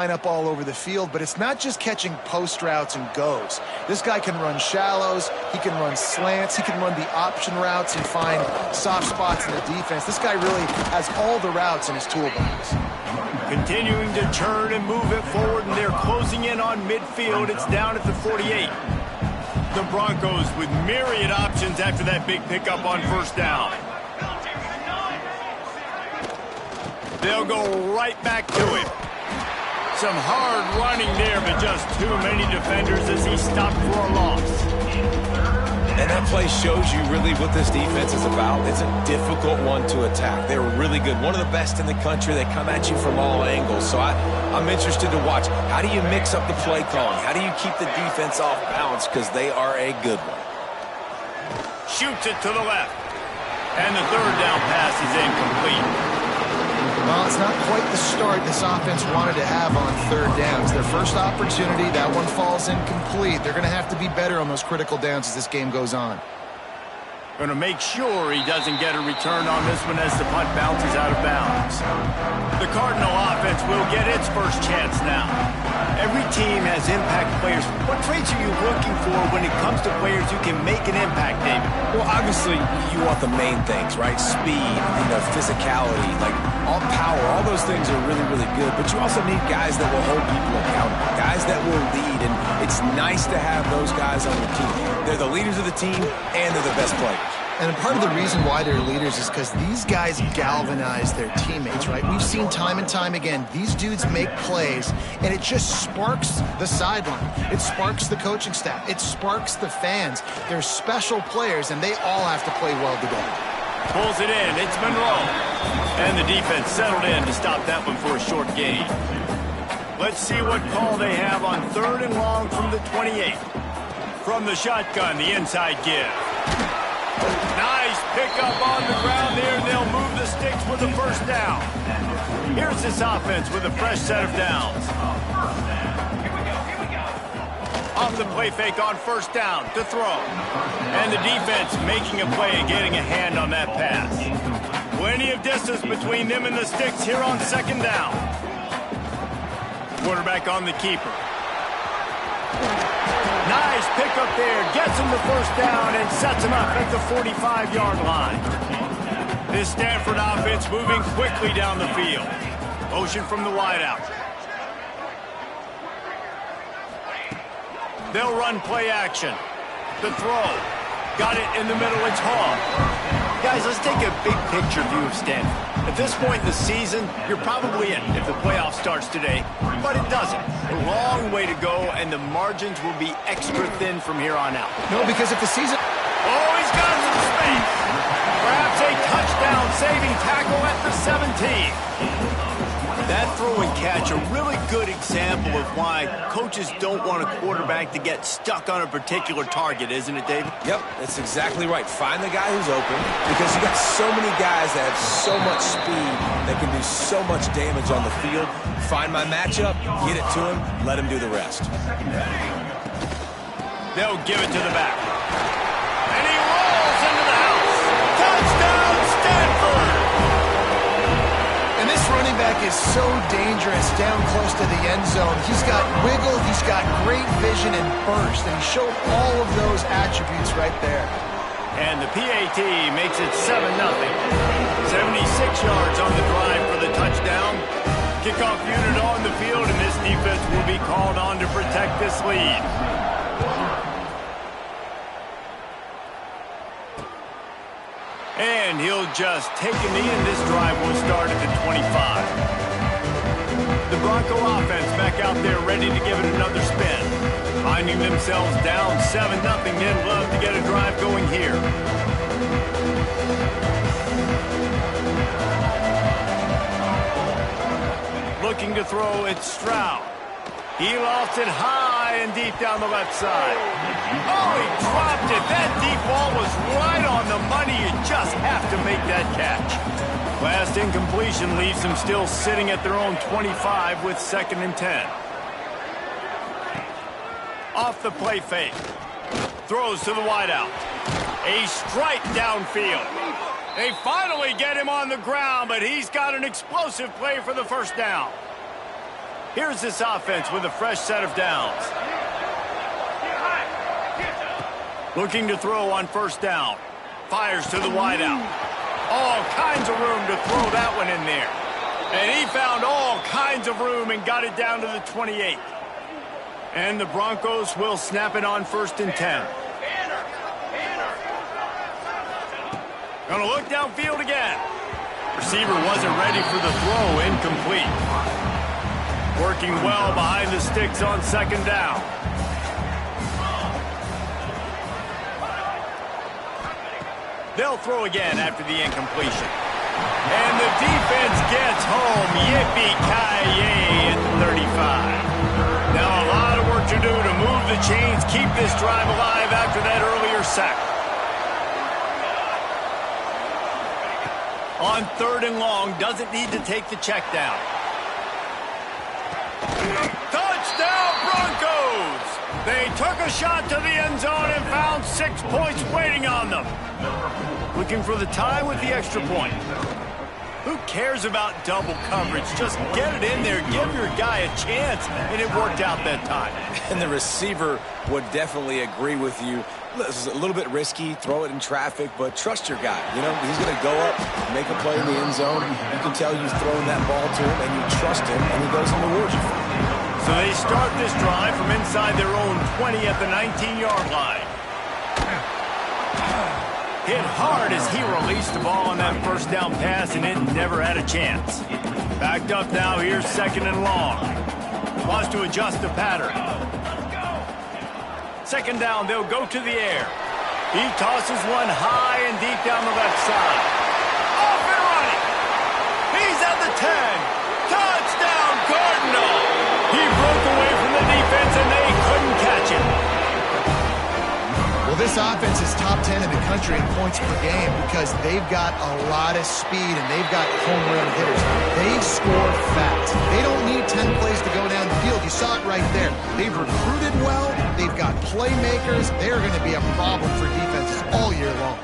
line up all over the field, but it's not just catching post routes and goes. This guy can run shallows, he can run slants, he can run the option routes and find soft spots in the defense. This guy really has all the routes in his toolbox. Continuing to turn and move it forward, and they're closing in on midfield. It's down at the 48. The Broncos with myriad options after that big pickup on first down. They'll go right back to him. Some hard running there, but just too many defenders as he stopped for a loss. And that play shows you really what this defense is about. It's a difficult one to attack. They're really good. One of the best in the country. They come at you from all angles. So I'm interested to watch. How do you mix up the play calling? How do you keep the defense off balance? Because they are a good one. Shoots it to the left. And the third down pass is incomplete. Well, it's not quite the start this offense wanted to have on third downs. Their first opportunity, that one falls incomplete. They're going to have to be better on those critical downs as this game goes on. Going to make sure he doesn't get a return on this one as the punt bounces out of bounds. The Cardinal offense will get its first chance now. Every team has impact players. What traits are you looking for when it comes to players who can make an impact, David? Well, obviously, you want the main things, right? Speed, physicality, like all power. All those things are really, really good. But you also need guys that will hold people accountable, guys that will lead. And it's nice to have those guys on your team. They're the leaders of the team, and they're the best players. And part of the reason why they're leaders is because these guys galvanize their teammates, right? We've seen time and time again, these dudes make plays, and it just sparks the sideline. It sparks the coaching staff. It sparks the fans. They're special players, and they all have to play well together. Pulls it in. It's Monroe. And the defense settled in to stop that one for a short gain. Let's see what call they have on third and long from the 28. From the shotgun, the inside give. Nice pickup on the ground there, and they'll move the sticks with the first down. Here's this offense with a fresh set of downs. Off the play fake on first down to throw. And the defense making a play and getting a hand on that pass. Plenty of distance between them and the sticks here on second down. Quarterback on the keeper. Nice pickup there, gets him the first down and sets him up at the 45-yard line. This Stanford offense moving quickly down the field. Motion from the wideout. They'll run play action. The throw. Got it in the middle, it's Hall. Guys, let's take a big picture view of Stanford. At this point in the season, you're probably in if the playoff starts today, but it doesn't. A long way to go, and the margins will be extra thin from here on out. No, because if the season... Oh, he's got some space. Perhaps a touchdown-saving tackle at the 17. That throw and catch, a really good example of why coaches don't want a quarterback to get stuck on a particular target, isn't it, David? Yep, that's exactly right. Find the guy who's open, because you got so many guys that have so much speed that can do so much damage on the field. Find my matchup, get it to him, let him do the rest. They'll give it to the back. And he rolls into the house. Touchdown, Stanford! And this running back is so dangerous down close to the end zone. He's got wiggle, he's got great vision and burst, and he showed all of those attributes right there. And the PAT makes it 7-0. 76 yards on the drive for the touchdown. Kickoff unit on the field, and this defense will be called on to protect this lead. And he'll just take a knee, and this drive will start at the 25. The Bronco offense back out there ready to give it another spin. Finding themselves down 7-0, they'd love to get a drive going here. Looking to throw, it's Stroud. He lost it high and deep down the left side. Oh, he dropped it. That deep ball was right on the money. You just have to make that catch. Last incompletion leaves them still sitting at their own 25 with 2nd and 10. Off the play fake. Throws to the wideout. A strike downfield. They finally get him on the ground, but he's got an explosive play for the first down. Here's this offense with a fresh set of downs. Looking to throw on first down. Fires to the wideout. All kinds of room to throw that one in there. And he found all kinds of room and got it down to the 28. And the Broncos will snap it on 1st and 10. Gonna look downfield again. Receiver wasn't ready for the throw, incomplete. Working well behind the sticks on 2nd down. They'll throw again after the incompletion. And the defense gets home. Yippee-ki-yay at the 35. Now a lot of work to do to move the chains, keep this drive alive after that earlier sack. On 3rd and long, doesn't need to take the check down. Touchdown Broncos! They took a shot to the end zone and found 6 points waiting on them. Looking for the tie with the extra point. Who cares about double coverage? Just get it in there, give your guy a chance, and it worked out that time. And the receiver would definitely agree with you. This is a little bit risky, throw it in traffic, but trust your guy. You know, he's going to go up, make a play in the end zone. You can tell you've thrown that ball to him, and you trust him, and he goes and rewards you for it. So they start this drive from inside their own 20 at the 19-yard line. Hit hard as he released the ball on that first down pass, and it never had a chance. Backed up now, here's 2nd and long. Wants to adjust the pattern. 2nd down, they'll go to the air. He tosses one high and deep down the left side. Off and running. He's at the 10. Touchdown, Cardinal. He broke away from the defense, and they couldn't catch him. Well, this offense is top 10 in the country in points per game because they've got a lot of speed and they've got home run hitters. They score fast. They don't need 10 plays to go down the field. You saw it right there. They've recruited well. They've got playmakers. They're going to be a problem for defenses all year long.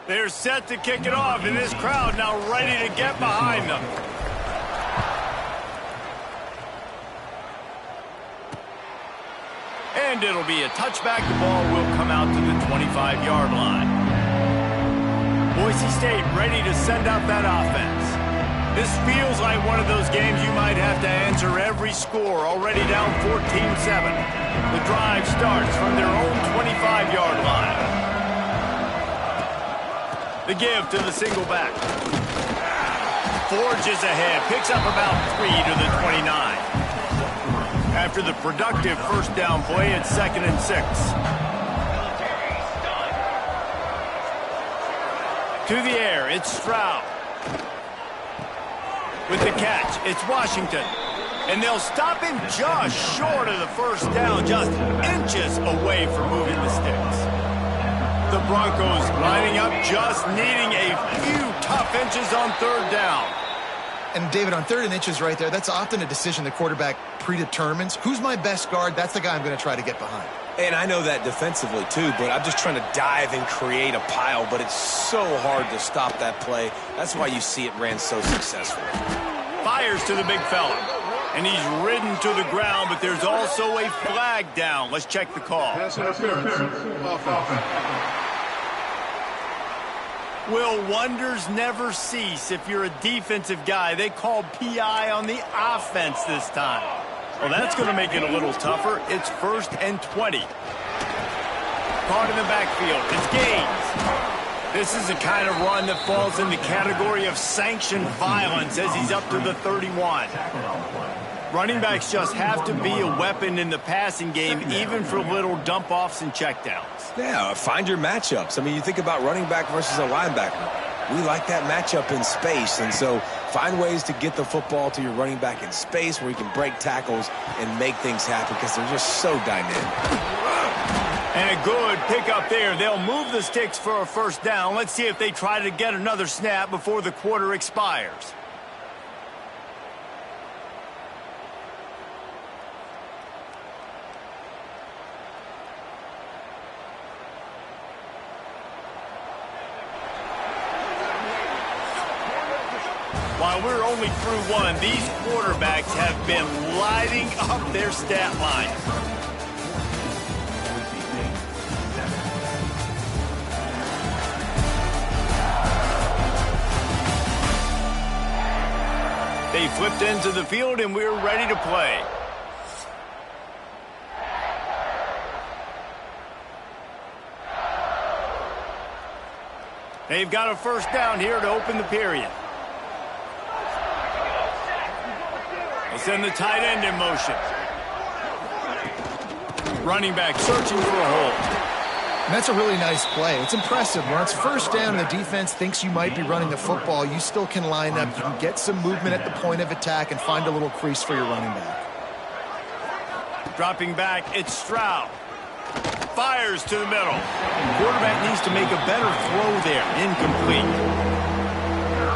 They're set to kick it off, and this crowd now ready to get behind them. And it'll be a touchback. The ball will come out to the 25-yard line. Boise State ready to send out that offense. This feels like one of those games you might have to answer every score. Already down 14-7. The drive starts from their own 25-yard line. The give to the single back. Forges ahead, picks up about 3 to the 29. After the productive first down play, it's 2nd and 6. To the air, it's Stroud. With the catch, it's Washington. And they'll stop him just short of the first down, just inches away from moving the sticks. The Broncos lining up, just needing a few tough inches on 3rd down. And, David, on 3rd and inches right there, that's often a decision the quarterback predetermines. Who's my best guard? That's the guy I'm going to try to get behind. And I know that defensively, too, but I'm just trying to dive and create a pile, but it's so hard to stop that play. That's why you see it ran so successfully. Fires to the big fella. And he's ridden to the ground, but there's also a flag down. Let's check the call. Will wonders never cease if you're a defensive guy? They called PI on the offense this time. Well, that's going to make it a little tougher. It's 1st and 20. Caught in the backfield. It's Gaines. This is the kind of run that falls in the category of sanctioned violence as he's up to the 31. Running backs just have to be a weapon in the passing game, even for little dump-offs and checkdowns. Yeah, find your matchups. I mean, you think about running back versus a linebacker. we like that matchup in space. And so find ways to get the football to your running back in space where you can break tackles and make things happen because they're just so dynamic. And a good pickup there. They'll move the sticks for a first down. Let's see if they try to get another snap before the quarter expires. While we're only through one, these quarterbacks have been lighting up their stat line. They flipped into the field, and we're ready to play. They've got a first down here to open the period. They send the tight end in motion. Running back searching for a hole. And that's a really nice play. It's impressive. When it's first down and the defense thinks you might be running the football, you still can line up. You can get some movement at the point of attack and find a little crease for your running back. Dropping back, it's Stroud. Fires to the middle. Quarterback needs to make a better throw there. Incomplete.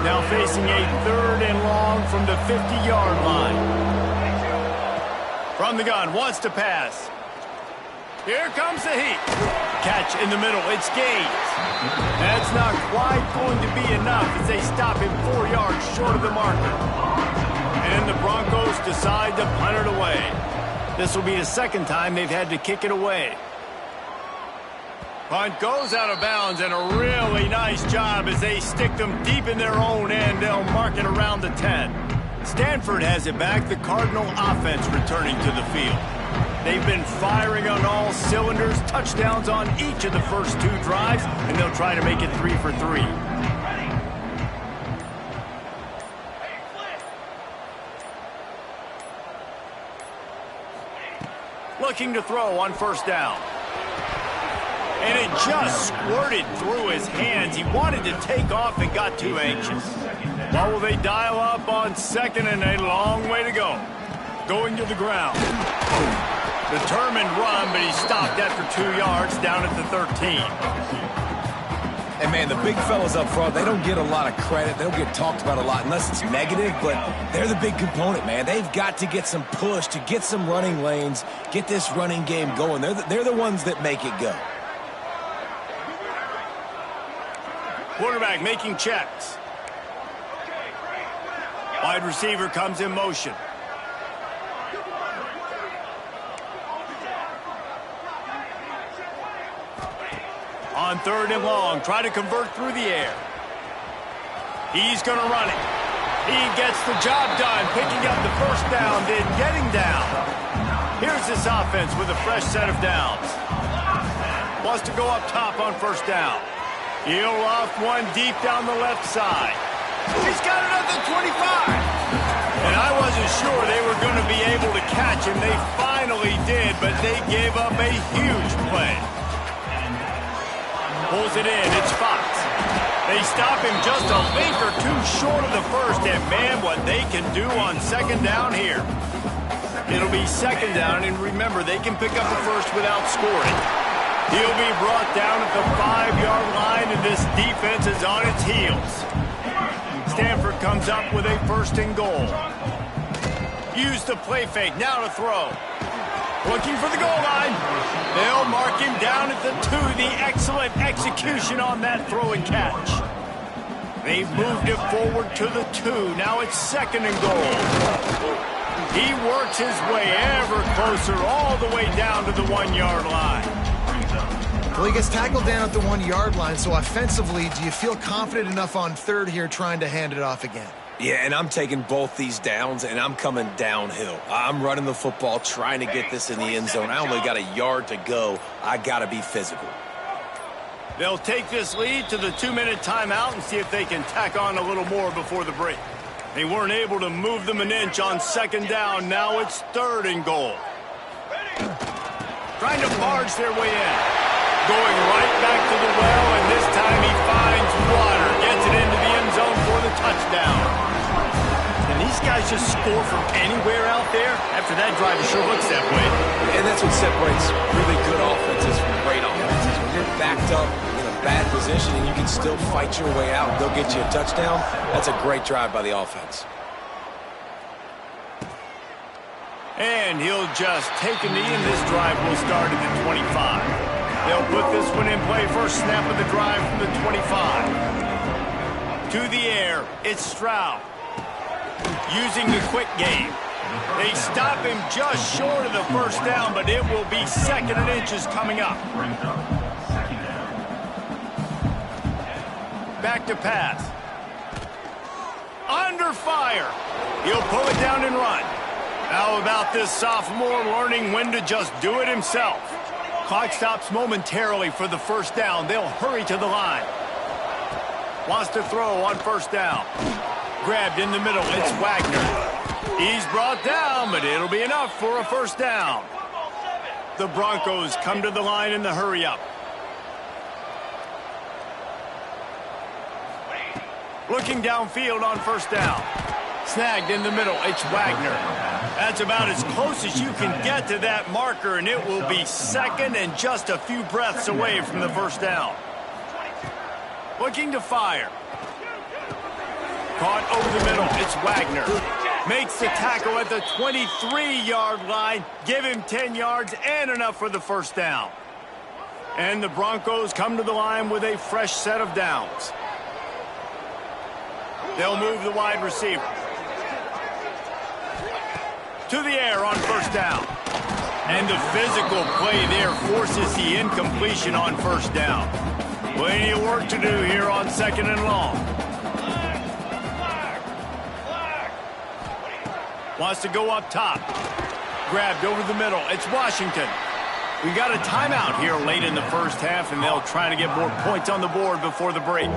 Now facing a 3rd and long from the 50-yard line. From the gun, wants to pass. Here comes the heat. Catch in the middle. It's Gaines. That's not quite going to be enough as they stop him 4 yards short of the marker. And the Broncos decide to punt it away. This will be the second time they've had to kick it away. Punt goes out of bounds, and a really nice job as they stick them deep in their own end. They'll mark it around the 10. Stanford has it back. The Cardinal offense returning to the field. They've been firing on all cylinders, touchdowns on each of the first 2 drives, and they'll try to make it 3 for 3. Looking to throw on first down. And it just squirted through his hands. He wanted to take off and got too anxious. Well, will they dial up on second and a long way to go? Going to the ground. Determined run, but he stopped after 2 yards down at the 13. And, man, the big fellas up front, they don't get a lot of credit. They don't get talked about a lot unless it's negative, but they're the big component, man. They've got to get some push to get some running lanes, get this running game going. They're the ones that make it go. Quarterback making checks. Wide receiver comes in motion. On 3rd and long, try to convert through the air. He's going to run it. He gets the job done, picking up the first down, then getting down. Here's this offense with a fresh set of downs. Wants to go up top on first down. He'll off one deep down the left side. He's got another 25. And I wasn't sure they were going to be able to catch him. They finally did, but they gave up a huge play. Pulls it in. It's Fox. They stop him just a link or 2 short of the first, and man, what they can do on second down here. It'll be second down, and remember, they can pick up a first without scoring. He'll be brought down at the 5-yard line, and this defense is on its heels. Stanford comes up with a 1st and goal. Use the play fake, now to throw. Looking for the goal line. They'll mark him down at the 2. The excellent execution on that throw and catch. They've moved it forward to the 2. Now it's 2nd and goal. He works his way ever closer all the way down to the 1-yard line. Well, he gets tackled down at the 1-yard line, so offensively, do you feel confident enough on 3rd here trying to hand it off again? Yeah, and I'm taking both these downs, and I'm coming downhill. I'm running the football, trying to get this in the end zone. I only got a yard to go. I got to be physical. They'll take this lead to the 2-minute timeout and see if they can tack on a little more before the break. They weren't able to move them an inch on 2nd down. Now it's 3rd and goal. Trying to barge their way in. Going right back to the well, and this time he finds water. Gets it it into the end zone for the touchdown. And these guys just score from anywhere out there. After that drive, it sure looks that way. And that's what separates really good offenses from great offenses. When you're backed up in a bad position and you can still fight your way out and they'll get you a touchdown, that's a great drive by the offense. And he'll just take a knee, and this drive will start at the 25. They'll put this one in play. First snap of the drive from the 25. To the air, it's Stroud. Using the quick game. They stop him just short of the first down, but it will be 2nd and inches coming up. Back to pass. Under fire. He'll pull it down and run. How about this sophomore learning when to just do it himself? Clock stops momentarily for the first down. They'll hurry to the line. Wants to throw on first down. Grabbed in the middle. It's Wagner. He's brought down, but it'll be enough for a first down. The Broncos come to the line in the hurry-up. Looking downfield on first down. Snagged in the middle. It's Wagner. That's about as close as you can get to that marker, and it will be 2nd and just a few breaths away from the first down. Looking to fire. Caught over the middle. It's Wagner. Makes the tackle at the 23-yard line. Give him 10 yards and enough for the first down. And the Broncos come to the line with a fresh set of downs. They'll move the wide receiver. To the air on first down. And the physical play there forces the incompletion on first down. Plenty of work to do here on 2nd and long. Wants to go up top. Grabbed over the middle. It's Washington. We got a timeout here late in the first half, and they'll try to get more points on the board before the break.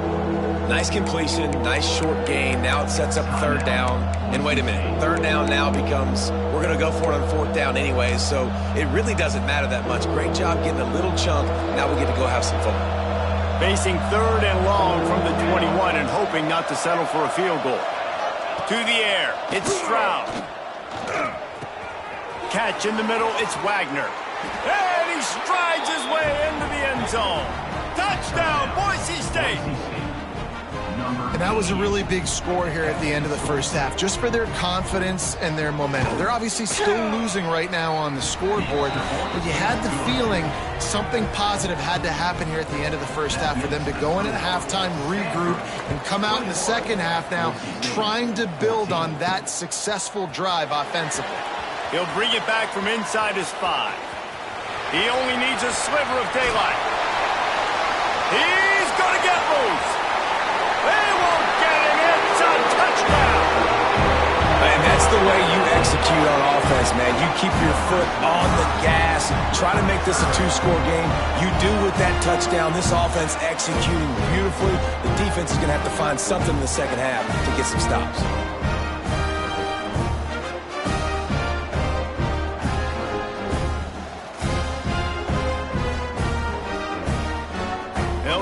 Nice completion, nice short gain. Now it sets up 3rd down. And wait a minute, 3rd down now becomes, we're going to go for it on 4th down anyways, so it really doesn't matter that much. Great job getting a little chunk. Now we get to go have some fun. Facing 3rd and long from the 21 and hoping not to settle for a field goal. To the air, it's Stroud. Catch in the middle, it's Wagner. And he strides his way into the end zone. Touchdown, Boise State! And that was a really big score here at the end of the first half, just for their confidence and their momentum. They're obviously still losing right now on the scoreboard, but you had the feeling something positive had to happen here at the end of the first half for them to go in at halftime, regroup, and come out in the second half now trying to build on that successful drive offensively. He'll bring it back from inside his 5. He only needs a sliver of daylight. He's going to get loose. They won't get him. It's a touchdown. And that's the way you execute on offense, man. You keep your foot on the gas. Try to make this a 2-score game. You do with that touchdown. This offense executing beautifully. The defense is going to have to find something in the second half to get some stops.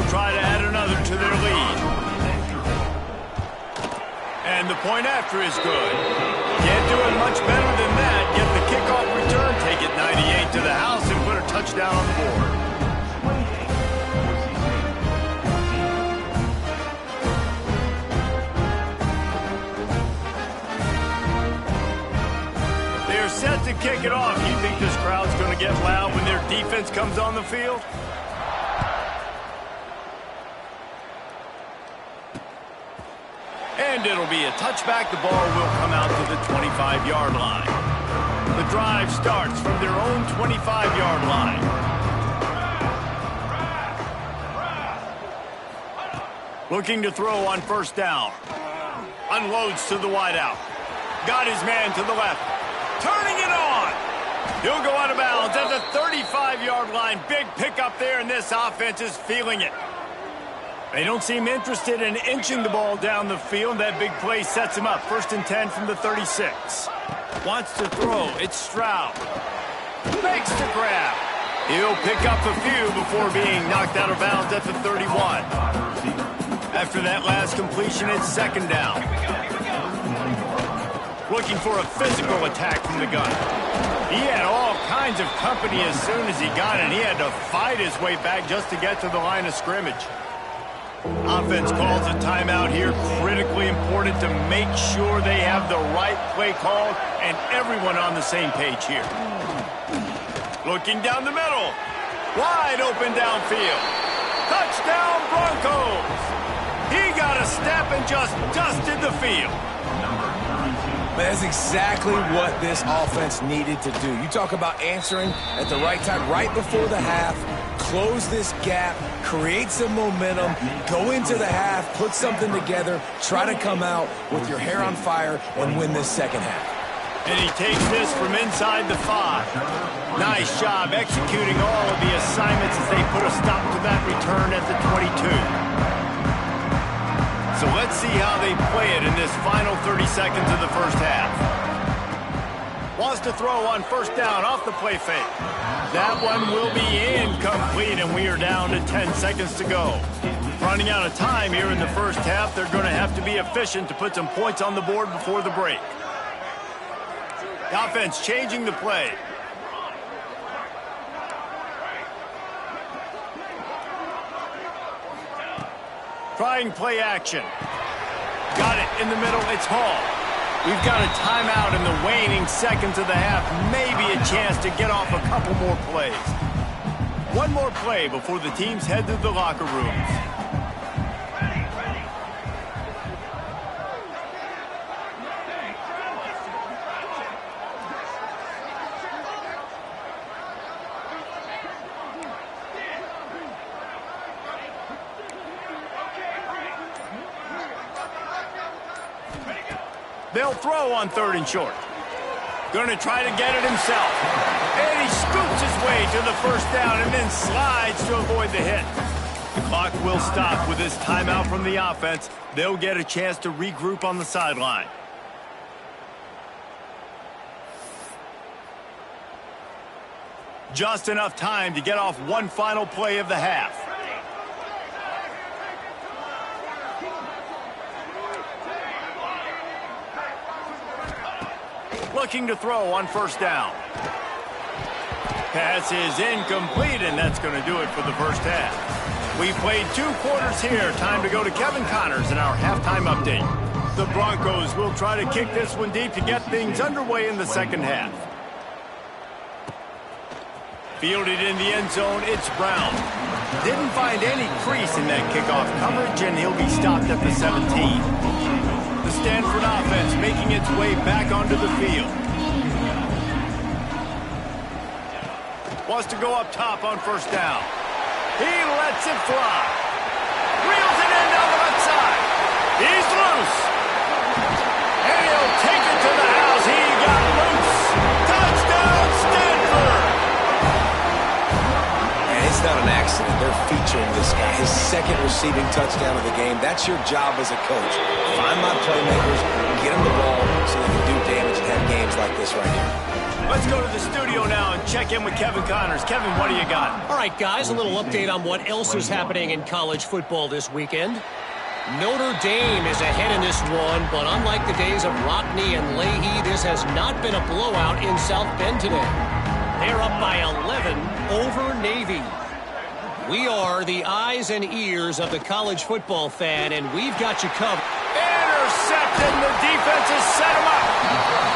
Try to add another to their lead. And the point after is good. Can't do it much better than that. Get the kickoff return, take it 98 to the house, and put a touchdown on the board. They're set to kick it off. You think this crowd's going to get loud when their defense comes on the field? And it'll be a touchback. The ball will come out to the 25-yard line. The drive starts from their own 25-yard line. Looking to throw on first down. Unloads to the wideout. Got his man to the left. Turning it on. He'll go out of bounds at the 35-yard line. Big pickup there, and this offense is feeling it. They don't seem interested in inching the ball down the field. That big play sets him up. 1st and 10 from the 36. Wants to throw. It's Stroud. Makes the grab. He'll pick up a few before being knocked out of bounds at the 31. After that last completion, it's second down. Looking for a physical attack from the gun. He had all kinds of company as soon as he got it. He had to fight his way back just to get to the line of scrimmage. Offense calls a timeout here. Critically important to make sure they have the right play called and everyone on the same page here. Looking down the middle. Wide open downfield. Touchdown Broncos. He got a step and just dusted the field. That's exactly what this offense needed to do. You talk about answering at the right time, right before the half, close this gap, create some momentum, go into the half, put something together, try to come out with your hair on fire and win this second half. And he takes this from inside the 5. Nice job executing all of the assignments as they put a stop to that return at the 22. So let's see how they play it in this final 30 seconds of the first half. Wants to throw on first down off the play fake. That one will be incomplete, and we are down to 10 seconds to go. Running out of time here in the first half, they're going to have to be efficient to put some points on the board before the break. The offense changing the play. Trying play action. Got it in the middle. It's Hall. We've got a timeout in the waning seconds of the half. Maybe a chance to get off a couple more plays. One more play before the teams head to the locker rooms. They'll throw on 3rd and short. Going to try to get it himself. And he scoops his way to the first down and then slides to avoid the hit. The clock will stop with this timeout from the offense. They'll get a chance to regroup on the sideline. Just enough time to get off one final play of the half. Looking to throw on first down. Pass is incomplete, and that's going to do it for the first half. We played 2 quarters here. Time to go to Kevin Connors in our halftime update. The Broncos will try to kick this one deep to get things underway in the second half. Fielded in the end zone, it's Brown. Didn't find any crease in that kickoff coverage, and he'll be stopped at the 17. The Stanford offense making its way back onto the field. Wants to go up top on first down. He lets it fly. Reels it in down the left side. He's loose. And he'll take it to the house. He got loose. Touchdown, Stanford. And it's not an accident. They're featuring this guy. His second receiving touchdown of the game. That's your job as a coach. Find my playmakers, get them the ball so they can do damage and have games like this right here. Let's go to the studio now and check in with Kevin Connors. Kevin, what do you got? All right, guys, a little update on what else is happening in college football this weekend. Notre Dame is ahead in this one, but unlike the days of Rockne and Leahy, this has not been a blowout in South Bend today. They're up by 11 over Navy. We are the eyes and ears of the college football fan, and we've got you covered. Intercepted, the defense has set him up.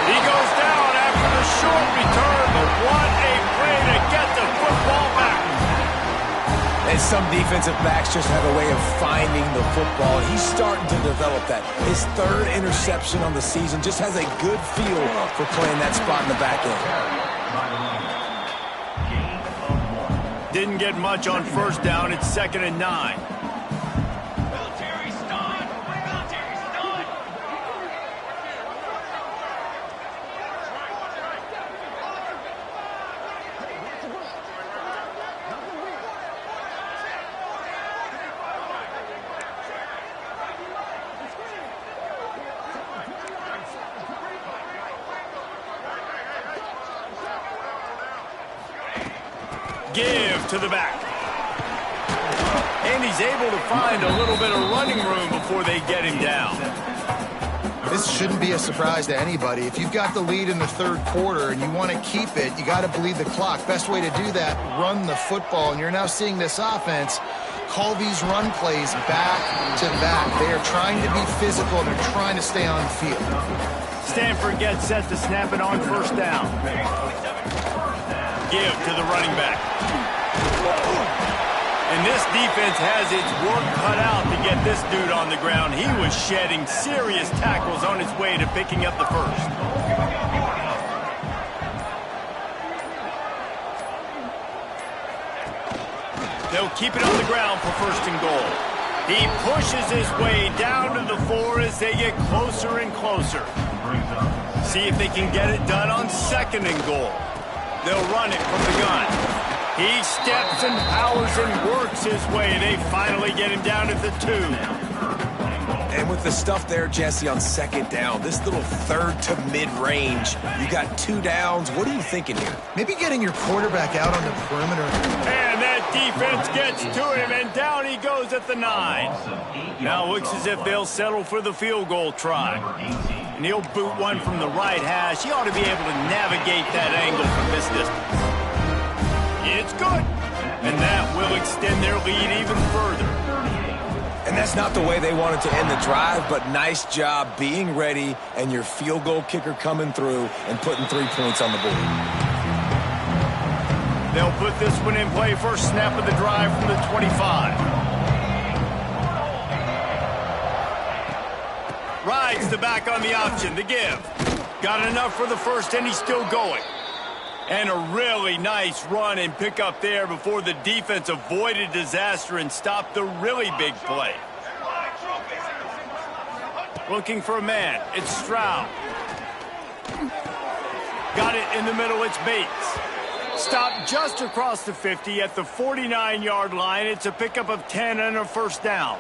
He goes down after the short return, but what a play to get the football back. And some defensive backs just have a way of finding the football. He's starting to develop that. His 3rd interception on the season just has a good feel for playing that spot in the back end. Didn't get much on first down. It's 2nd and 9. Give to the back. And he's able to find a little bit of running room before they get him down. This shouldn't be a surprise to anybody. If you've got the lead in the third quarter and you want to keep it, you got to bleed the clock. Best way to do that, run the football. And you're now seeing this offense call these run plays back to back. They are trying to be physical, and they're trying to stay on the field. Stanford gets set to snap it on first down. Give to the running back. And this defense has its work cut out to get this dude on the ground. He was shedding serious tackles on his way to picking up the first. They'll keep it on the ground for first and goal. He pushes his way down to the 4 as they get closer and closer. See if they can get it done on second and goal. They'll run it from the gun. He steps and powers and works his way. They finally get him down at the 2. And with the stuff there, Jesse, on second down, this little third to mid-range, you got 2 downs. What are you thinking here? Maybe getting your quarterback out on the perimeter. And that defense gets to him, and down he goes at the 9. Now looks as if they'll settle for the field goal try. And he'll boot one from the right hash. He ought to be able to navigate that angle from this distance. It's good. And that will extend their lead even further. And that's not the way they wanted to end the drive, but nice job being ready and your field goal kicker coming through and putting 3 points on the board. They'll put this one in play. First snap of the drive from the 25. Rides the back on the option, the give. Got enough for the first, and he's still going. And a really nice run and pick up there before the defense avoided disaster and stopped the really big play. Looking for a man. It's Stroud. Got it in the middle. It's Bates. Stopped just across the 50 at the 49-yard line. It's a pickup of 10 and a first down.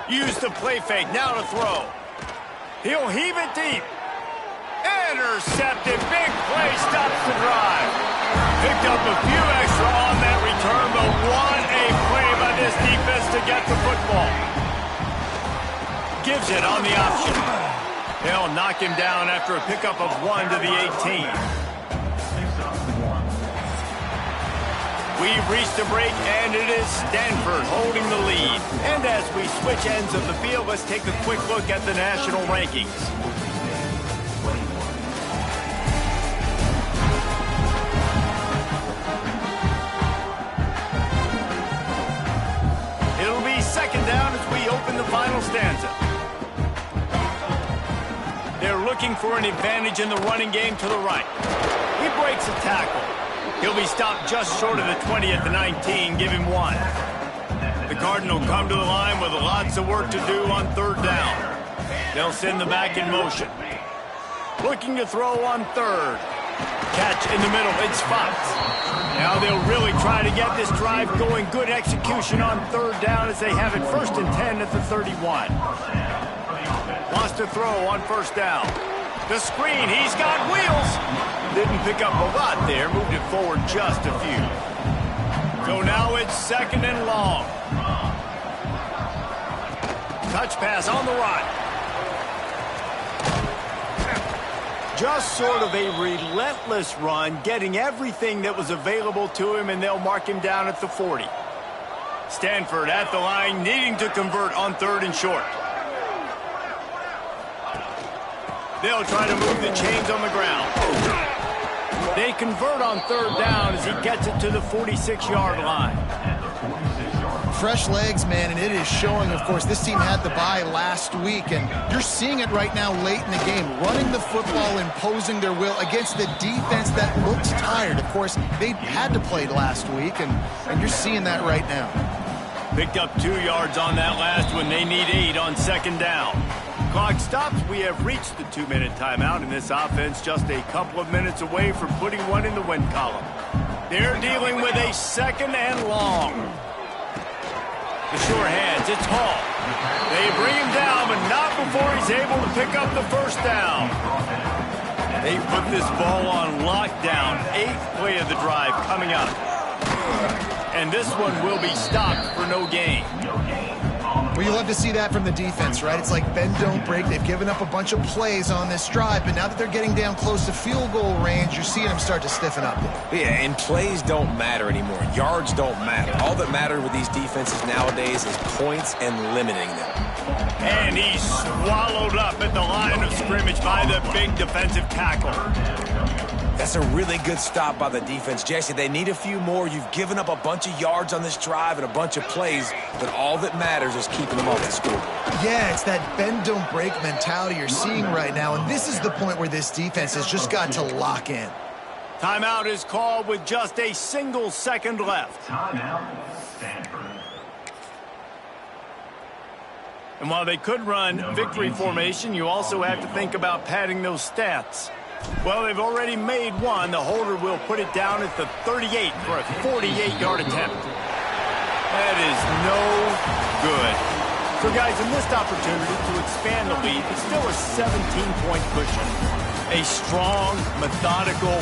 Use the play fake. Now to throw. He'll heave it deep. Intercepted. Big play stops the drive. Picked up a few extra on that return, but what a play by this defense to get the football. Gives it on the option. They'll knock him down after a pickup of 1 to the 18. We've reached a break, and it is Stanford holding the lead. And as we switch ends of the field, let's take a quick look at the national rankings. It'll be second down as we open the final stanza. They're looking for an advantage in the running game to the right. He breaks a tackle. He'll be stopped just short of the 20 at the 19. Give him 1. The Cardinal come to the line with lots of work to do on third down. They'll send the back in motion. Looking to throw on third. Catch in the middle. It's Fox. Now they'll really try to get this drive going. Good execution on third down as they have it first and 10 at the 31. Wants to throw on first down. The screen. He's got wheels. Didn't pick up a lot there. Moved it forward just a few. So now it's second and long. Touch pass on the right. Just sort of a relentless run, getting everything that was available to him, and they'll mark him down at the 40. Stanford at the line, needing to convert on third and short. They'll try to move the chains on the ground. They convert on third down as he gets it to the 46-yard line. Fresh legs, man, and it is showing, of course. This team had the bye last week, and you're seeing it right now late in the game. Running the football, imposing their will against the defense that looks tired. Of course, they had to play last week, and you're seeing that right now. Picked up 2 yards on that last one. They need 8 on second down. Clock stops. We have reached the 2-minute timeout, and this offense just a couple of minutes away from putting one in the win column. They're dealing with a second and long. The sure hands. It's Hall. They bring him down, but not before he's able to pick up the first down. They put this ball on lockdown. 8th play of the drive coming up. And this one will be stopped for no gain. Well, you love to see that from the defense, right? It's like bend, don't break. They've given up a bunch of plays on this drive, but now that they're getting down close to field goal range, you're seeing them start to stiffen up. Yeah, and plays don't matter anymore. Yards don't matter. All that matters with these defenses nowadays is points and limiting them. And he's swallowed up at the line of scrimmage by the big defensive tackle. That's a really good stop by the defense. Jesse, they need a few more. You've given up a bunch of yards on this drive and a bunch of plays, but all that matters is keeping them off the scoreboard. Yeah, it's that bend, don't break mentality you're seeing right now, and this is the point where this defense has just got to lock in. Timeout is called with just a single second left. Timeout, Stanford. And while they could run victory formation, you also have to think about padding those stats. Well, they've already made one. The holder will put it down at the 38 for a 48-yard attempt. That is no good. So, guys, a missed opportunity to expand the lead. It's still a 17-point cushion. A strong, methodical,